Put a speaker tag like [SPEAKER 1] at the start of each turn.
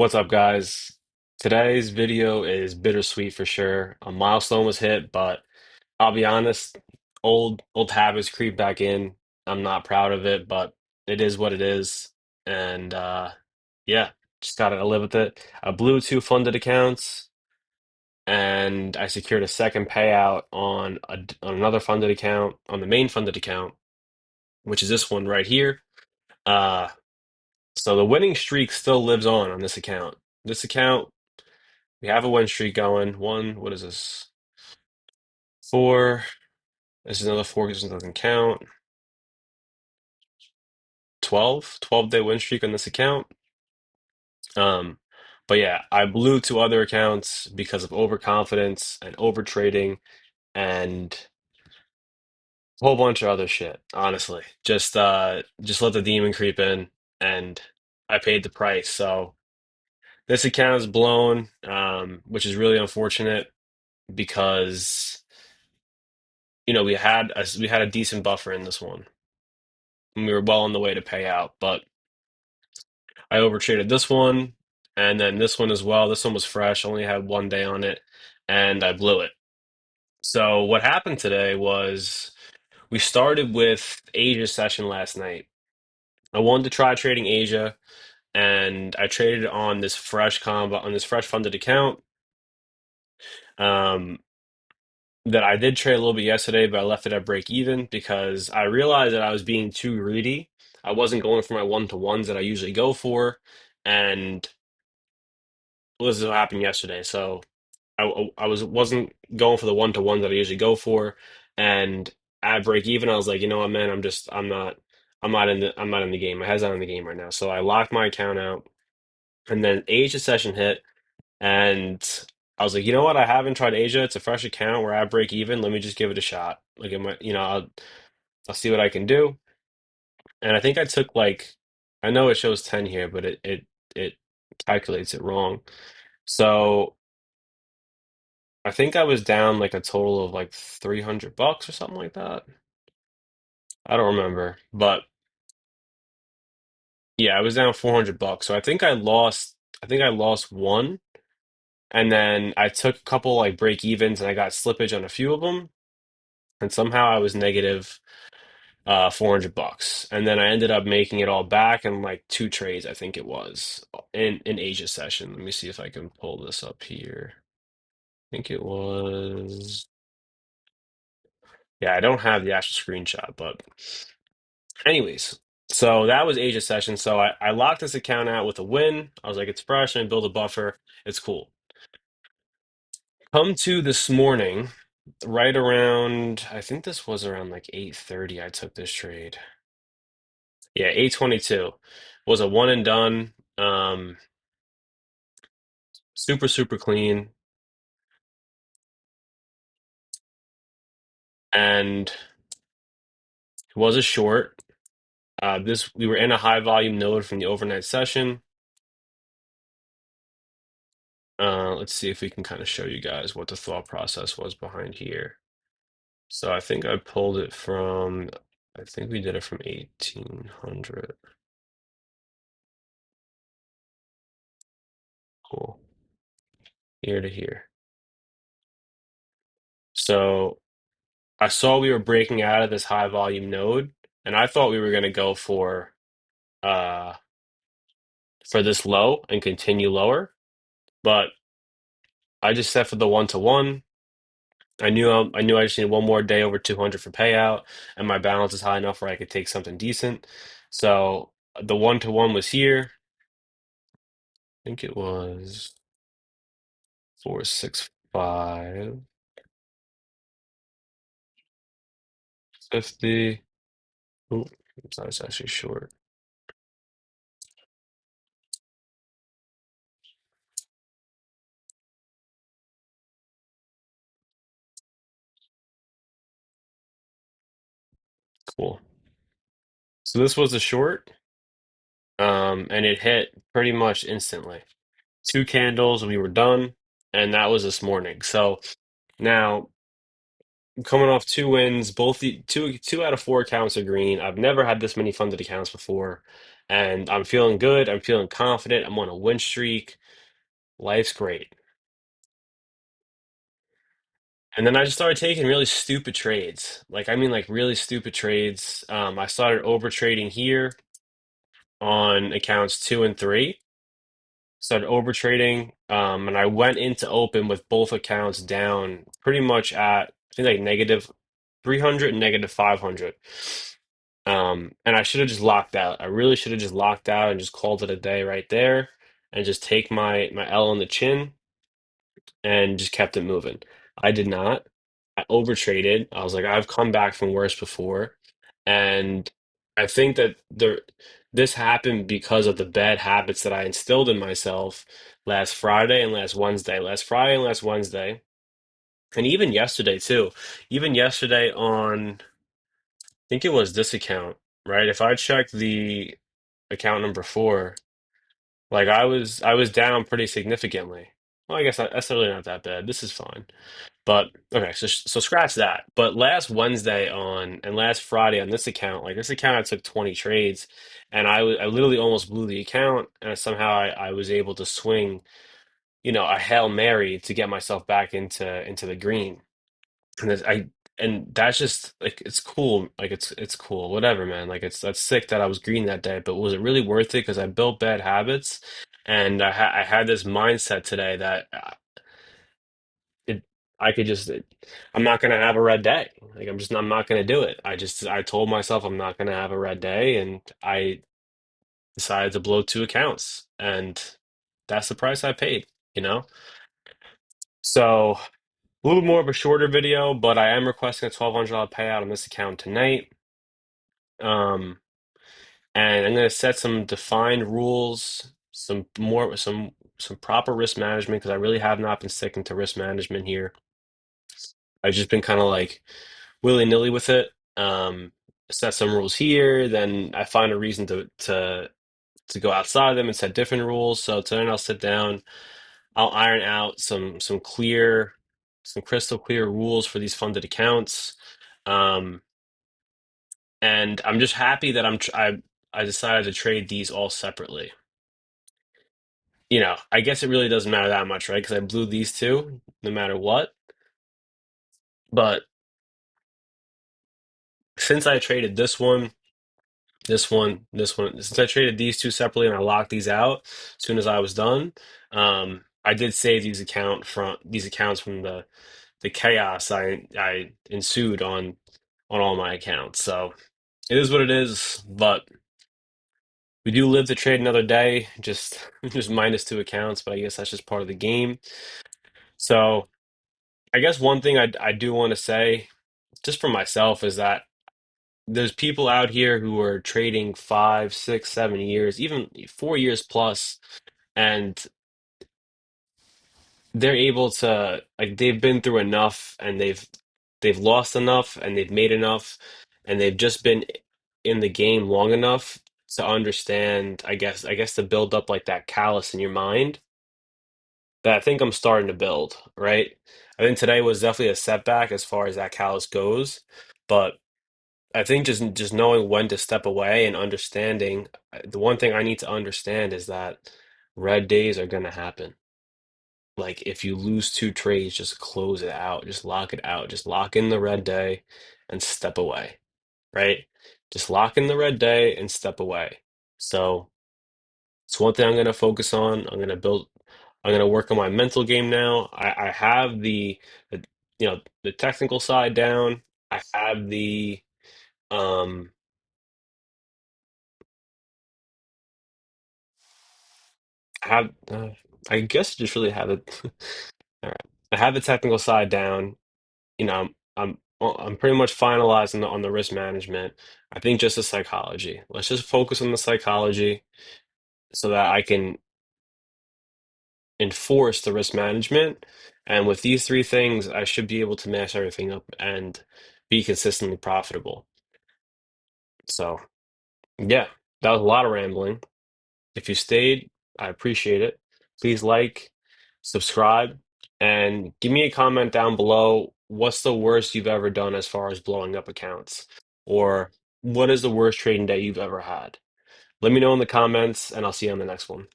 [SPEAKER 1] What's up, guys? Today's video is bittersweet for sure. A milestone was hit, but I'll be honest, old habits creep back in. I'm not proud of it, but it is what it is. And yeah, just gotta live with it. I blew two funded accounts, and I secured a second payout on on another funded account, on the main funded account, which is this one right here. Uh, so the winning streak still lives on this account. This account We have a win streak going. One, what is this? Four. This is another four because it doesn't count. 12 day win streak on this account. Um, but yeah, I blew two other accounts because of overconfidence and over trading and a whole bunch of other shit, honestly. Just let the demon creep in and I paid the price. So this account is blown, which is really unfortunate because we had a decent buffer in this one. And we were well on the way to pay out, but I overtraded this one and then this one as well. This one was fresh, only had 1 day on it, and I blew it. So what happened today was we started with Asia session last night. I wanted to try trading Asia, and I traded on this fresh combo on this fresh funded account. Um, that I did trade a little bit yesterday, but I left it at break even because I realized that I was being too greedy. I wasn't going for my one-to-ones that I usually go for, and this is what happened yesterday. So I wasn't going for the one-to-ones that I usually go for, and at break even, I was like, you know what, man, I'm not in the game. My head's not in the game right now. So I locked my account out, and then Asia session hit, and I was like, you know what? I haven't tried Asia. It's a fresh account where I break even. Let me just give it a shot. Like, I'll see what I can do. And I think I took like, I know it shows 10 here, but it calculates it wrong. So I think I was down like a total of like $300 or something like that. I don't remember, but yeah, I was down $400. So I think I lost one. And then I took a couple like break evens and I got slippage on a few of them. And somehow I was negative 400 bucks, and then I ended up making it all back in like two trades, I think it was in Asia session. Let me see if I can pull this up here. I think it was, yeah, I don't have the actual screenshot, but anyways, so that was Asia session. So I locked this account out with a win. I was like, it's fresh and build a buffer. It's cool. Come to this morning, right around, I think this was around like 8:30. I took this trade. Yeah, 8:22 was a one and done. Super, super clean. And it was a short. This we were in a high volume node from the overnight session. Let's see if we can kind of show you guys what the thought process was behind here. So I think I pulled it from, I think we did it from 1800. Cool. Here to here. So I saw we were breaking out of this high volume node, and I thought we were going to go uh for this low and continue lower, but I just set for the one to one. I knew I just needed one more day over 200 for payout, and my balance is high enough where I could take something decent. So the one to one was here. I think it was 465 50. Ooh, sorry, it's actually short. Cool. So this was a short, and it hit pretty much instantly. Two candles, we were done, and that was this morning. So now coming off two wins, both the two out of four accounts are green. I've never had this many funded accounts before, and I'm feeling good. I'm feeling confident. I'm on a win streak. Life's great. And then I just started taking really stupid trades. Like, I mean, like really stupid trades. I started over trading here on accounts two and three. Started over trading, and I went into open with both accounts down pretty much at I think like negative 300 and negative 500. And I should have just locked out. I really should have just locked out and just called it a day right there and just take my L on the chin and just kept it moving. I did not. I overtraded. I was like, I've come back from worse before. And I think that this happened because of the bad habits that I instilled in myself last Friday and last Wednesday. Last Friday and last Wednesday, and even yesterday too. Even yesterday on, I think it was this account, right? If I check the account number four, like I was down pretty significantly. Well, I guess that's really not that bad. This is fine. But okay, so scratch that. But last Wednesday on and last Friday on this account, like this account, I took 20 trades, and I literally almost blew the account, and somehow I was able to swing, a Hail Mary to get myself back into the green. And that's just like it's cool, like it's cool, whatever, man. Like that's sick that I was green that day, but was it really worth it? Because I built bad habits, and I had this mindset today that it I could just I'm not gonna have a red day. Like I'm not gonna do it. I told myself I'm not gonna have a red day, and I decided to blow two accounts, and that's the price I paid, you know? So a little bit more of a shorter video, but I am requesting a $1,200 payout on this account tonight. Um, and I'm gonna set some defined rules, some proper risk management because I really have not been sticking to risk management here. I've just been kind of like willy-nilly with it. Set some rules here, then I find a reason to go outside them and set different rules. So tonight I'll sit down, I'll iron out some crystal clear rules for these funded accounts. Um, and I'm just happy that I decided to trade these all separately. I guess it really doesn't matter that much, right? Because I blew these two no matter what. But since I traded this one. Since I traded these two separately and I locked these out as soon as I was done, I did save these accounts from the chaos I ensued on all my accounts. So it is what it is, but we do live to trade another day, just just minus two accounts, but I guess that's just part of the game. So I guess one thing I do want to say, just for myself, is that there's people out here who are trading 5, 6, 7 years, even 4 years plus, and they're able to like they've been through enough and they've lost enough and they've made enough and they've just been in the game long enough to understand, I guess to build up like that callus in your mind that I think I'm starting to build, right? I think today was definitely a setback as far as that callus goes, but I think just knowing when to step away and understanding the one thing I need to understand is that red days are going to happen. Like if you lose two trades, just close it out, just lock it out, just lock in the red day and step away, right? Just lock in the red day and step away. So it's one thing I'm going to focus on. I'm going to work on my mental game now. I have the the technical side down. I have um have I guess I just really have it. All right, I have the technical side down. I'm pretty much finalizing on the risk management. I think just the psychology. Let's just focus on the psychology so that I can enforce the risk management. And with these three things, I should be able to mash everything up and be consistently profitable. So yeah, that was a lot of rambling. If you stayed, I appreciate it. Please like, subscribe, and give me a comment down below. What's the worst you've ever done as far as blowing up accounts? Or what is the worst trading day you've ever had? Let me know in the comments, and I'll see you on the next one.